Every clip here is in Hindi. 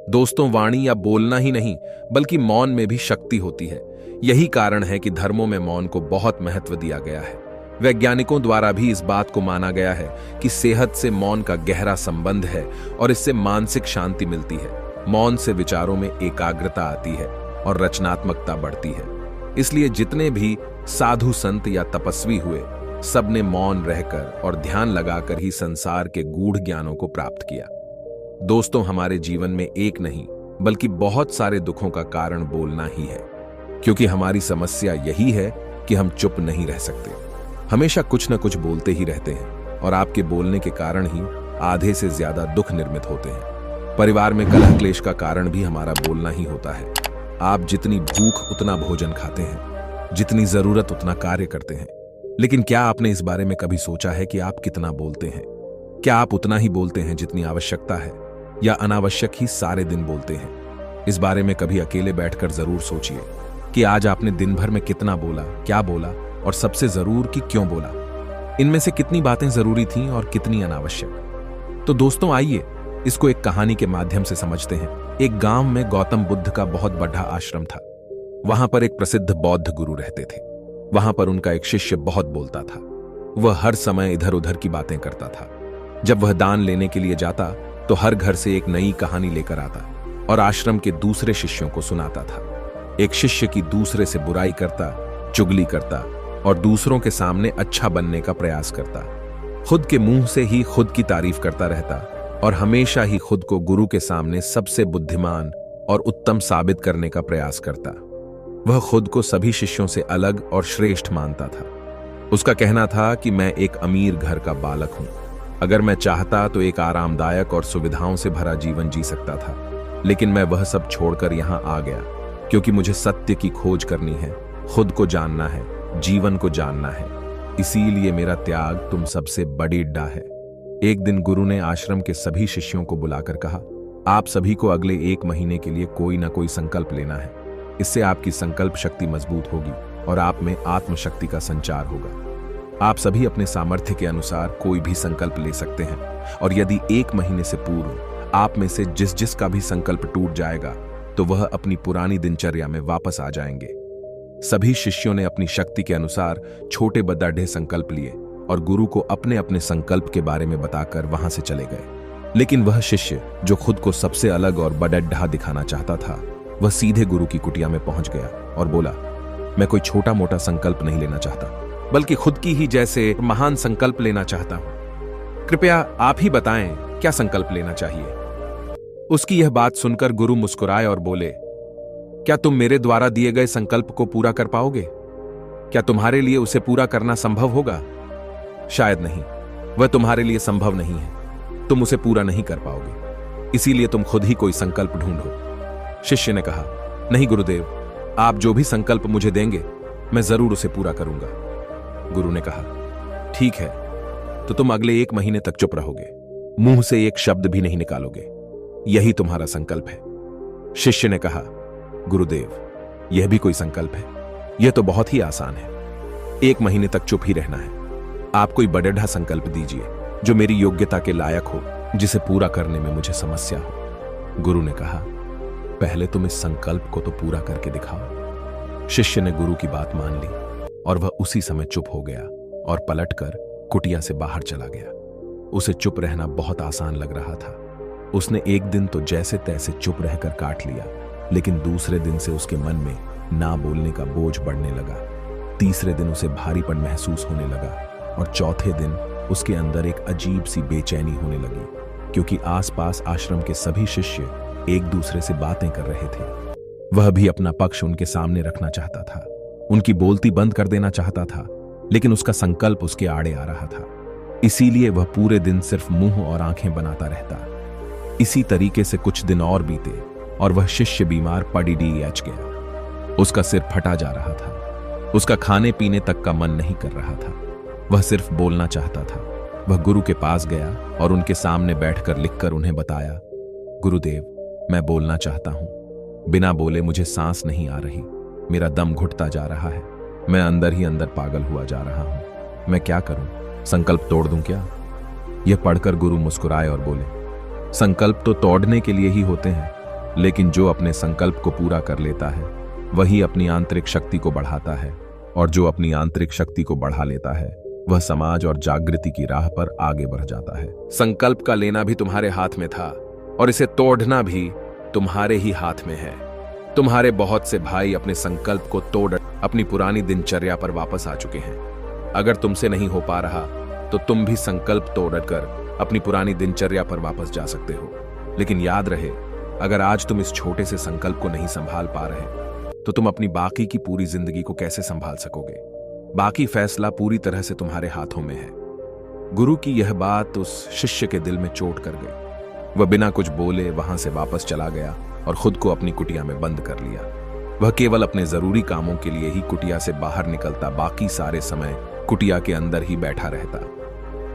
दोस्तों, वाणी या बोलना ही नहीं बल्कि मौन में भी शक्ति होती है। यही कारण है कि धर्मों में मौन को बहुत महत्व दिया गया है। वैज्ञानिकों द्वारा भी इस बात को माना गया है कि सेहत से मौन का गहरा संबंध है और इससे मानसिक शांति मिलती है। मौन से विचारों में एकाग्रता आती है और रचनात्मकता बढ़ती है। इसलिए जितने भी साधु संत या तपस्वी हुए, सबने मौन रहकर और ध्यान लगाकर ही संसार के गूढ़ ज्ञानों को प्राप्त किया। दोस्तों, हमारे जीवन में एक नहीं बल्कि बहुत सारे दुखों का कारण बोलना ही है, क्योंकि हमारी समस्या यही है कि हम चुप नहीं रह सकते। हमेशा कुछ न कुछ बोलते ही रहते हैं और आपके बोलने के कारण ही आधे से ज्यादा दुख निर्मित होते हैं। परिवार में कलह क्लेश का कारण भी हमारा बोलना ही होता है। आप जितनी भूख उतना भोजन खाते हैं, जितनी जरूरत उतना कार्य करते हैं। लेकिन क्या आपने इस बारे में कभी सोचा है कि आप कितना बोलते हैं? क्या आप उतना ही बोलते हैं जितनी आवश्यकता है, या अनावश्यक ही सारे दिन बोलते हैं? इस बारे में कभी अकेले बैठकर जरूर सोचिए कि आज आपने दिन भर में कितना बोला, क्या बोला और सबसे जरूर कि क्यों बोला। इनमें से कितनी बातें जरूरी थीं और कितनी अनावश्यक। तो दोस्तों, आइए इसको एक कहानी के माध्यम से समझते हैं। एक गांव में गौतम बुद्ध का बहुत बड़ा आश्रम था। वहां पर एक प्रसिद्ध बौद्ध गुरु रहते थे। वहां पर उनका एक शिष्य बहुत बोलता था। वह हर समय इधर उधर की बातें करता था। जब वह दान लेने के लिए जाता तो हर घर से एक नई कहानी लेकर आता और आश्रम के दूसरे शिष्यों को सुनाता था। एक शिष्य की दूसरे से बुराई करता, चुगली करता और दूसरों के सामने अच्छा बनने का प्रयास करता। खुद के मुंह से ही खुद की तारीफ करता रहता और हमेशा ही खुद को गुरु के सामने सबसे बुद्धिमान और उत्तम साबित करने का प्रयास करता। वह खुद को सभी शिष्यों से अलग और श्रेष्ठ मानता था। उसका कहना था कि मैं एक अमीर घर का बालक हूं। अगर मैं चाहता तो एक आरामदायक और सुविधाओं से भरा जीवन जी सकता था, लेकिन मैं वह सब छोड़कर यहां आ गया क्योंकि मुझे सत्य की खोज करनी है, खुद को जानना है, जीवन को जानना है। इसीलिए मेरा त्याग तुम सबसे बड़ी इड्डा है। एक दिन गुरु ने आश्रम के सभी शिष्यों को बुलाकर कहा, आप सभी को अगले 1 महीने के लिए कोई ना कोई संकल्प लेना है। इससे आपकी संकल्प शक्ति मजबूत होगी और आप में आत्मशक्ति का संचार होगा। आप सभी अपने सामर्थ्य के अनुसार कोई भी संकल्प ले सकते हैं और यदि 1 महीने से पूर्व आप में से जिसका भी संकल्प टूट जाएगा तो वह अपनी पुरानी दिनचर्या में वापस आ जाएंगे। सभी शिष्यों ने अपनी शक्ति के अनुसार छोटे बड़े संकल्प लिए और गुरु को अपने अपने संकल्प के बारे में बताकर वहां से चले गए। लेकिन वह शिष्य जो खुद को सबसे अलग और बड़ा दिखाना चाहता था, वह सीधे गुरु की कुटिया में पहुंच गया और बोला, मैं कोई छोटा मोटा संकल्प नहीं लेना चाहता, बल्कि खुद की ही जैसे महान संकल्प लेना चाहता हूं। कृपया आप ही बताएं क्या संकल्प लेना चाहिए। उसकी यह बात सुनकर गुरु मुस्कुराए और बोले, क्या तुम मेरे द्वारा दिए गए संकल्प को पूरा कर पाओगे? क्या तुम्हारे लिए उसे पूरा करना संभव होगा? शायद नहीं, वह तुम्हारे लिए संभव नहीं है। तुम उसे पूरा नहीं कर पाओगे, इसीलिए तुम खुद ही कोई संकल्प ढूंढो। शिष्य ने कहा, नहीं गुरुदेव, आप जो भी संकल्प मुझे देंगे मैं जरूर उसे पूरा करूंगा। गुरु ने कहा, ठीक है, तो तुम अगले 1 महीने तक चुप रहोगे, मुंह से एक शब्द भी नहीं निकालोगे। यही तुम्हारा संकल्प है। शिष्य ने कहा, गुरुदेव, यह भी कोई संकल्प है? यह तो बहुत ही आसान है। 1 महीने तक चुप ही रहना है। आप कोई बड़ा संकल्प दीजिए जो मेरी योग्यता के लायक हो, जिसे पूरा करने में मुझे समस्या हो। गुरु ने कहा, पहले तुम इस संकल्प को तो पूरा करके दिखाओ। शिष्य ने गुरु की बात मान ली और वह उसी समय चुप हो गया और पलटकर कुटिया से बाहर चला गया। उसे चुप रहना बहुत आसान लग रहा था। उसने एक दिन तो जैसे तैसे चुप रहकर काट लिया, लेकिन दूसरे दिन से उसके मन में ना बोलने का बोझ बढ़ने लगा। तीसरे दिन उसे भारीपन महसूस होने लगा और चौथे दिन उसके अंदर एक अजीब सी बेचैनी होने लगी, क्योंकि आसपास आश्रम के सभी शिष्य एक दूसरे से बातें कर रहे थे। वह भी अपना पक्ष उनके सामने रखना चाहता था, उनकी बोलती बंद कर देना चाहता था, लेकिन उसका संकल्प उसके आड़े आ रहा था। इसीलिए वह पूरे दिन सिर्फ मुंह और आंखें बनाता रहता। इसी तरीके से कुछ दिन और बीते और वह शिष्य बीमार पड़ी गया। उसका सिर फटा जा रहा था। उसका खाने पीने तक का मन नहीं कर रहा था। वह सिर्फ बोलना चाहता था। वह गुरु के पास गया और उनके सामने बैठकर लिखकर उन्हें बताया, गुरुदेव, मैं बोलना चाहता हूं। बिना बोले मुझे सांस नहीं आ रही। मेरा दम घुटता जा रहा है। मैं अंदर ही अंदर पागल हुआ जा रहा हूं। मैं क्या करूं? संकल्प तोड़ दूं क्या? यह पढ़कर गुरु मुस्कुराए और बोले, संकल्प तो तोड़ने के लिए ही होते हैं, लेकिन जो अपने संकल्प को पूरा कर लेता है वही अपनी आंतरिक शक्ति को बढ़ाता है, और जो अपनी आंतरिक शक्ति को बढ़ा लेता है वह समाज और जागृति की राह पर आगे बढ़ जाता है। संकल्प का लेना भी तुम्हारे हाथ में था और इसे तोड़ना भी तुम्हारे ही हाथ में है। तुम्हारे बहुत से भाई अपने संकल्प को तोड़ अपनी पुरानी दिनचर्या पर वापस आ चुके हैं। अगर तुमसे नहीं हो पा रहा तो तुम भी संकल्प तोड़कर अपनी पुरानी दिनचर्या पर वापस जा सकते हो। लेकिन याद रहे, अगर आज तुम इस छोटे से संकल्प को नहीं संभाल पा रहे तो तुम अपनी बाकी की पूरी जिंदगी को कैसे संभाल सकोगे? बाकी फैसला पूरी तरह से तुम्हारे हाथों में है। गुरु की यह बात उस शिष्य के दिल में चोट कर गई। वह बिना कुछ बोले वहां से वापस चला गया और खुद को अपनी कुटिया में बंद कर लिया। वह केवल अपने जरूरी कामों के लिए ही कुटिया से बाहर निकलता, बाकी सारे समय कुटिया के अंदर ही बैठा रहता।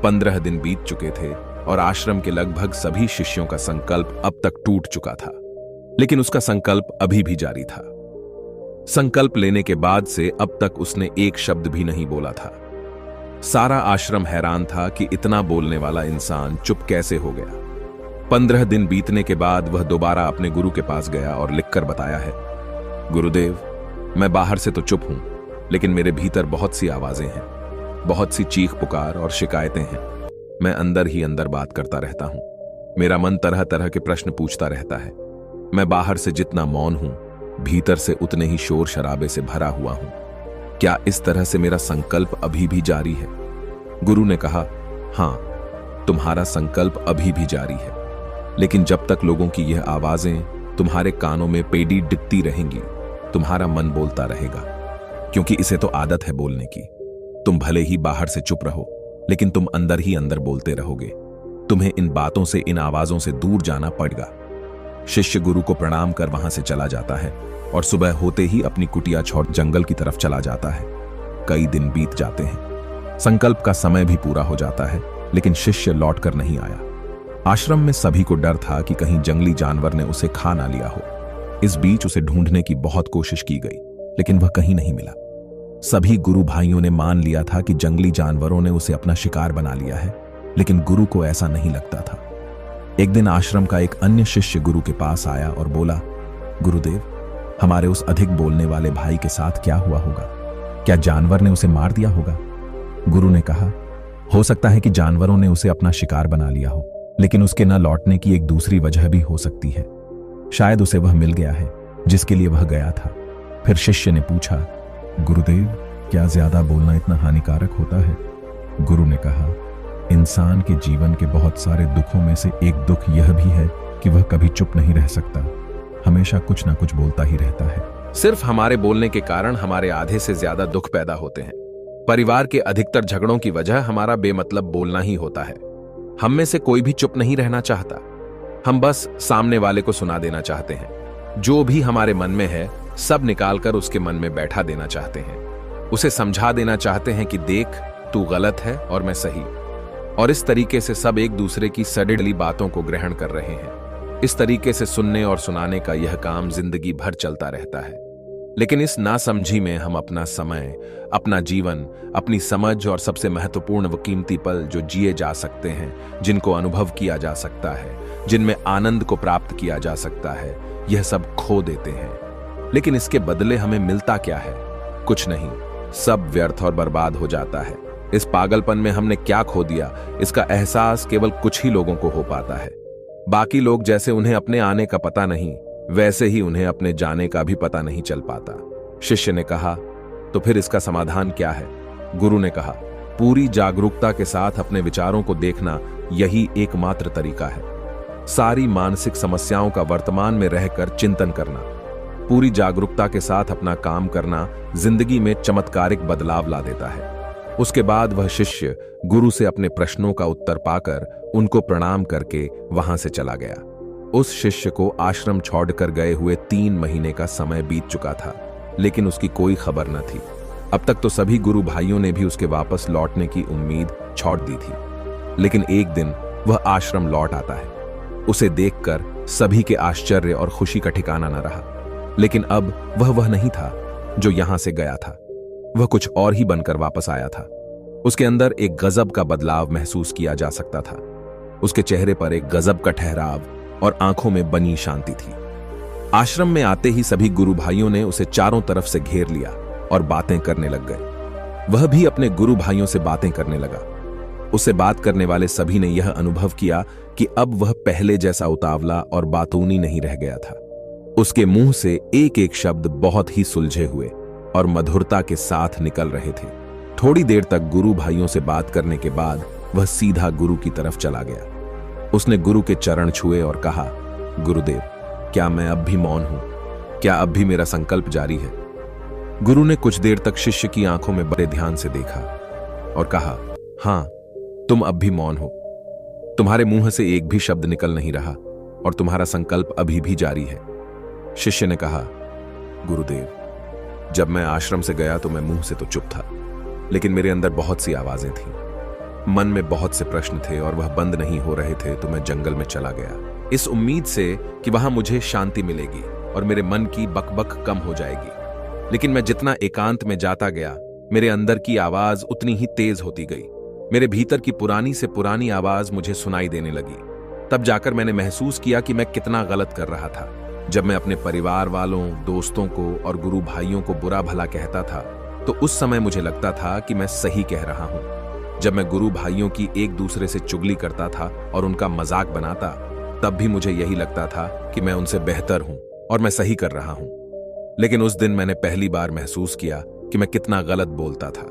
15 दिन बीत चुके थे और आश्रम के लगभग सभी शिष्यों का संकल्प अब तक टूट चुका था, लेकिन उसका संकल्प अभी भी जारी था। संकल्प लेने के बाद से अब तक उसने एक शब्द भी नहीं बोला था। सारा आश्रम हैरान था कि इतना बोलने वाला इंसान चुप कैसे हो गया। 15 दिन बीतने के बाद वह दोबारा अपने गुरु के पास गया और लिखकर बताया है, गुरुदेव, मैं बाहर से तो चुप हूं, लेकिन मेरे भीतर बहुत सी आवाजें हैं, बहुत सी चीख पुकार और शिकायतें हैं। मैं अंदर ही अंदर बात करता रहता हूं। मेरा मन तरह तरह के प्रश्न पूछता रहता है। मैं बाहर से जितना मौन हूं, भीतर से उतने ही शोर शराबे से भरा हुआ हूं। क्या इस तरह से मेरा संकल्प अभी भी जारी है? गुरु ने कहा, हां, तुम्हारा संकल्प अभी भी जारी है, लेकिन जब तक लोगों की यह आवाजें तुम्हारे कानों में पेडी डिपती रहेंगी, तुम्हारा मन बोलता रहेगा, क्योंकि इसे तो आदत है बोलने की। तुम भले ही बाहर से चुप रहो, लेकिन तुम अंदर ही अंदर बोलते रहोगे। तुम्हें इन बातों से, इन आवाजों से दूर जाना पड़ेगा। शिष्य गुरु को प्रणाम कर वहां से चला जाता है और सुबह होते ही अपनी कुटिया छोड़ जंगल की तरफ चला जाता है। कई दिन बीत जाते हैं, संकल्प का समय भी पूरा हो जाता है, लेकिन शिष्य लौटकर नहीं आया। आश्रम में सभी को डर था कि कहीं जंगली जानवर ने उसे खा ना लिया हो। इस बीच उसे ढूंढने की बहुत कोशिश की गई, लेकिन वह कहीं नहीं मिला। सभी गुरु भाइयों ने मान लिया था कि जंगली जानवरों ने उसे अपना शिकार बना लिया है, लेकिन गुरु को ऐसा नहीं लगता था। एक दिन आश्रम का एक अन्य शिष्य गुरु के पास आया और बोला, गुरुदेव, हमारे उस अधिक बोलने वाले भाई के साथ क्या हुआ होगा? क्या जानवर ने उसे मार दिया होगा? गुरु ने कहा, हो सकता है कि जानवरों ने उसे अपना शिकार बना लिया हो, लेकिन उसके न लौटने की एक दूसरी वजह भी हो सकती है। शायद उसे वह मिल गया है जिसके लिए वह गया था। फिर शिष्य ने पूछा, गुरुदेव, क्या ज्यादा बोलना इतना हानिकारक होता है? गुरु ने कहा, इंसान के जीवन के बहुत सारे दुखों में से एक दुख यह भी है कि वह कभी चुप नहीं रह सकता, हमेशा कुछ ना कुछ बोलता ही रहता है। सिर्फ हमारे बोलने के कारण हमारे आधे से ज्यादा दुख पैदा होते हैं। परिवार के अधिकतर झगड़ों की वजह हमारा बेमतलब बोलना ही होता है। हम में से कोई भी चुप नहीं रहना चाहता। हम बस सामने वाले को सुना देना चाहते हैं। जो भी हमारे मन में है सब निकालकर उसके मन में बैठा देना चाहते हैं। उसे समझा देना चाहते हैं कि देख, तू गलत है और मैं सही। और इस तरीके से सब एक दूसरे की सड़िली बातों को ग्रहण कर रहे हैं। इस तरीके से सुनने और सुनाने का यह काम जिंदगी भर चलता रहता है। लेकिन इस नासमझी में हम अपना समय, अपना जीवन, अपनी समझ और सबसे महत्वपूर्ण व कीमती पल जो जिए जा सकते हैं, जिनको अनुभव किया जा सकता है, जिनमें आनंद को प्राप्त किया जा सकता है, यह सब खो देते हैं। लेकिन इसके बदले हमें मिलता क्या है? कुछ नहीं, सब व्यर्थ और बर्बाद हो जाता है। इस पागलपन में हमने क्या खो दिया, इसका एहसास केवल कुछ ही लोगों को हो पाता है। बाकी लोग जैसे उन्हें अपने आने का पता नहीं, वैसे ही उन्हें अपने जाने का भी पता नहीं चल पाता। शिष्य ने कहा, तो फिर इसका समाधान क्या है? गुरु ने कहा, पूरी जागरूकता के साथ अपने विचारों को देखना यही एकमात्र तरीका है। सारी मानसिक समस्याओं का वर्तमान में रहकर चिंतन करना, पूरी जागरूकता के साथ अपना काम करना जिंदगी में चमत्कारिक बदलाव ला देता है। उसके बाद वह शिष्य गुरु से अपने प्रश्नों का उत्तर पाकर उनको प्रणाम करके वहां से चला गया। उस शिष्य को आश्रम छोड़कर गए हुए 3 महीने का समय बीत चुका था, लेकिन उसकी कोई खबर न थी। अब तक तो सभी गुरु भाइयों ने भी उसके वापस लौटने की उम्मीद छोड़ दी थी, लेकिन एक दिन वह आश्रम लौट आता है। उसे देखकर सभी के आश्चर्य और खुशी का ठिकाना न रहा। लेकिन अब वह नहीं था जो यहां से गया था। वह कुछ और ही बनकर वापस आया था। उसके अंदर एक गजब का बदलाव महसूस किया जा सकता था। उसके चेहरे पर एक गजब का ठहराव और आंखों में बनी शांति थी। आश्रम में आते ही सभी गुरु भाइयों ने उसे चारों तरफ से घेर लिया और बातें करने लग गए। वह भी अपने गुरु भाइयों से बातें करने लगा। उसे बात करने वाले सभी ने यह अनुभव किया कि अब वह पहले जैसा उतावला और बातूनी नहीं रह गया था। उसके मुंह से एक एक शब्द बहुत ही सुलझे हुए और मधुरता के साथ निकल रहे थे। थोड़ी देर तक गुरु भाइयों से बात करने के बाद वह सीधा गुरु की तरफ चला गया। उसने गुरु के चरण छुए और कहा, गुरुदेव, क्या मैं अब भी मौन हूं? क्या अब भी मेरा संकल्प जारी है? गुरु ने कुछ देर तक शिष्य की आंखों में बड़े ध्यान से देखा और कहा, हां, तुम अब भी मौन हो। तुम्हारे मुंह से एक भी शब्द निकल नहीं रहा और तुम्हारा संकल्प अभी भी जारी है। शिष्य ने कहा, गुरुदेव, जब मैं आश्रम से गया तो मैं मुंह से तो चुप था, लेकिन मेरे अंदर बहुत सी आवाजें थीं। मन में बहुत से प्रश्न थे और वह बंद नहीं हो रहे थे, तो मैं जंगल में चला गया, इस उम्मीद से कि वहां मुझे शांति मिलेगी और मेरे मन की बकबक कम हो जाएगी। लेकिन मैं जितना एकांत में जाता गया, मेरे अंदर की आवाज उतनी ही तेज होती गई। मेरे भीतर की पुरानी से पुरानी आवाज मुझे सुनाई देने लगी। तब जाकर मैंने महसूस किया कि मैं कितना गलत कर रहा था। जब मैं अपने परिवार वालों, दोस्तों को और गुरु भाइयों को बुरा भला कहता था, तो उस समय मुझे लगता था कि मैं सही कह रहा हूं। जब मैं गुरु भाइयों की एक दूसरे से चुगली करता था और उनका मजाक बनाता, तब भी मुझे यही लगता था कि मैं उनसे बेहतर हूं और मैं सही कर रहा हूं। लेकिन उस दिन मैंने पहली बार महसूस किया कि मैं कितना गलत बोलता था।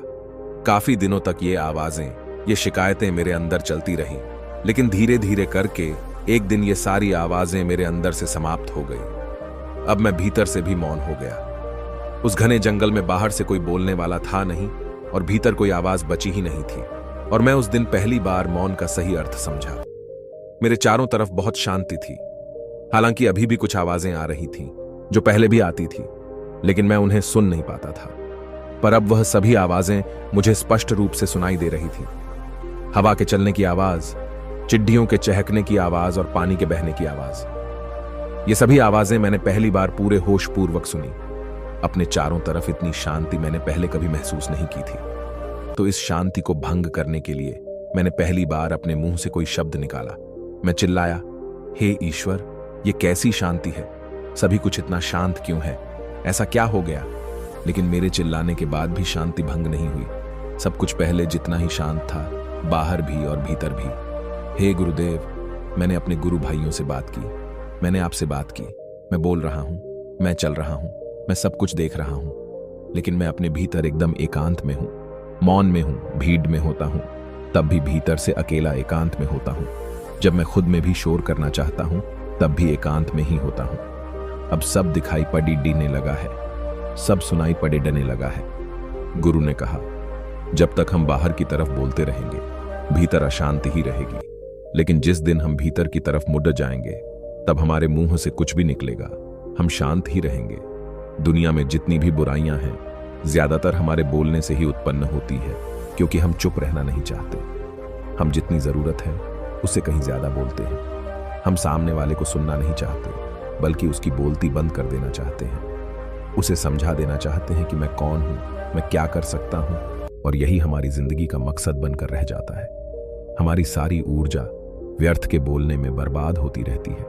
काफी दिनों तक ये आवाजें, ये शिकायतें मेरे अंदर चलती रहीं, लेकिन धीरे धीरे करके एक दिन ये सारी आवाजें मेरे अंदर से समाप्त हो गई। अब मैं भीतर से भी मौन हो गया। उस घने जंगल में बाहर से कोई बोलने वाला था नहीं और भीतर कोई आवाज बची ही नहीं थी, और मैं उस दिन पहली बार मौन का सही अर्थ समझा। मेरे चारों तरफ बहुत शांति थी। हालांकि अभी भी कुछ आवाजें आ रही थीं, जो पहले भी आती थी, लेकिन मैं उन्हें सुन नहीं पाता था। पर अब वह सभी आवाजें मुझे स्पष्ट रूप से सुनाई दे रही थीं। हवा के चलने की आवाज, चिड्डियों के चहकने की आवाज और पानी के बहने की आवाज। ये सभी आवाजें मैंने पहली बार पूरे होश पूर्वक सुनी। अपने चारों तरफ इतनी शांति मैंने पहले कभी महसूस नहीं की थी। तो इस शांति को भंग करने के लिए मैंने पहली बार अपने मुंह से कोई शब्द निकाला। मैं चिल्लाया, हे ईश्वर, ये कैसी शांति है? सभी कुछ इतना शांत क्यों है? ऐसा क्या हो गया? लेकिन मेरे चिल्लाने के बाद भी शांति भंग नहीं हुई। सब कुछ पहले जितना ही शांत था, बाहर भी और भीतर भी। हे गुरुदेव, मैंने अपने गुरु भाइयों से बात की, मैंने आपसे बात की। मैं बोल रहा हूं, मैं चल रहा हूं, मैं सब कुछ देख रहा हूं, लेकिन मैं अपने भीतर एकदम एकांत में हूं, मौन में हूं, भीड़ में होता हूं, तब भी भीतर से अकेला एकांत में होता हूं। जब मैं खुद में भी शोर करना चाहता हूं, तब भी एकांत में ही होता हूं। अब सब दिखाई पड़ी डीने लगा है, सब सुनाई पड़े डने लगा है। गुरु ने कहा, जब तक हम बाहर की तरफ बोलते रहेंगे, भीतर अशांति ही रहेगी। लेकिन जिस दिन हम भीतर की तरफ मुड़ जाएंगे, तब हमारे मुंह से कुछ भी निकलेगा, हम शांत ही रहेंगे। दुनिया में जितनी भी बुराइयां हैं, ज्यादातर हमारे बोलने से ही उत्पन्न होती है, क्योंकि हम चुप रहना नहीं चाहते। हम जितनी जरूरत है उससे कहीं ज्यादा बोलते हैं। हम सामने वाले को सुनना नहीं चाहते, बल्कि उसकी बोलती बंद कर देना चाहते हैं। उसे समझा देना चाहते हैं कि मैं कौन हूं, मैं क्या कर सकता हूं, और यही हमारी जिंदगी का मकसद बनकर रह जाता है। हमारी सारी ऊर्जा व्यर्थ के बोलने में बर्बाद होती रहती है।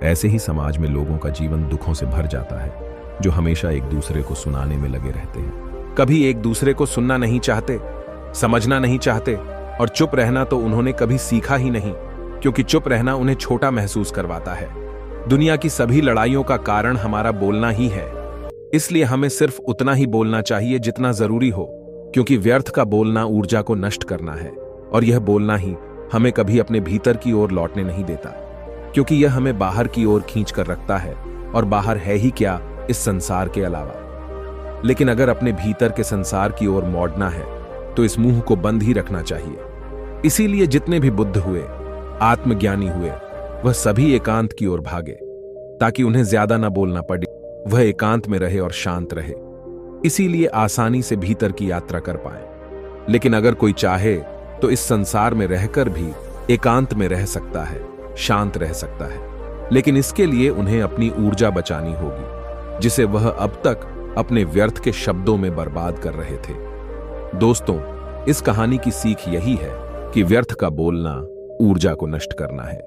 ऐसे ही समाज में लोगों का जीवन दुखों से भर जाता है, जो हमेशा एक दूसरे को सुनाने में लगे रहते हैं। कभी एक दूसरे को सुनना नहीं चाहते, समझना नहीं चाहते, और चुप रहना तो उन्होंने कभी सीखा ही नहीं, क्योंकि चुप रहना उन्हें छोटा महसूस करवाता है। दुनिया की सभी लड़ाइयों का कारण हमारा बोलना ही है। इसलिए हमें सिर्फ उतना ही बोलना चाहिए जितना जरूरी हो, क्योंकि व्यर्थ का बोलना ऊर्जा को नष्ट करना है, और यह बोलना ही हमें कभी अपने भीतर की ओर लौटने नहीं देता, क्योंकि यह हमें बाहर की ओर खींच कर रखता है, और बाहर है ही क्या इस संसार के अलावा। लेकिन अगर अपने भीतर के संसार की ओर मोड़ना है, तो इस मुंह को बंद ही रखना चाहिए। इसीलिए जितने भी बुद्ध हुए, आत्मज्ञानी हुए, वह सभी एकांत की ओर भागे, ताकि उन्हें ज्यादा ना बोलना पड़े। वह एकांत में रहे और शांत रहे, इसीलिए आसानी से भीतर की यात्रा कर पाए। लेकिन अगर कोई चाहे तो इस संसार में रहकर भी एकांत में रह सकता है, शांत रह सकता है, लेकिन इसके लिए उन्हें अपनी ऊर्जा बचानी होगी, जिसे वह अब तक अपने व्यर्थ के शब्दों में बर्बाद कर रहे थे। दोस्तों, इस कहानी की सीख यही है कि व्यर्थ का बोलना ऊर्जा को नष्ट करना है।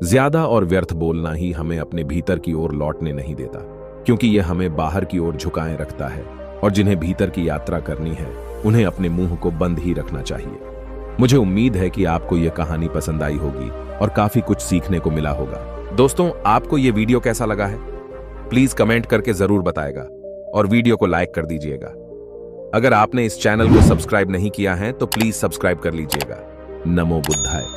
ज्यादा और व्यर्थ बोलना ही हमें अपने भीतर की ओर लौटने नहीं देता, क्योंकि यह हमें बाहर की ओर झुकाए रखता है, और जिन्हें भीतर की यात्रा करनी है उन्हें अपने मुंह को बंद ही रखना चाहिए। मुझे उम्मीद है कि आपको यह कहानी पसंद आई होगी और काफी कुछ सीखने को मिला होगा। दोस्तों, आपको यह वीडियो कैसा लगा है प्लीज कमेंट करके जरूर बताएगा और वीडियो को लाइक कर दीजिएगा। अगर आपने इस चैनल को सब्सक्राइब नहीं किया है तो प्लीज सब्सक्राइब कर लीजिएगा। नमो बुद्धाय।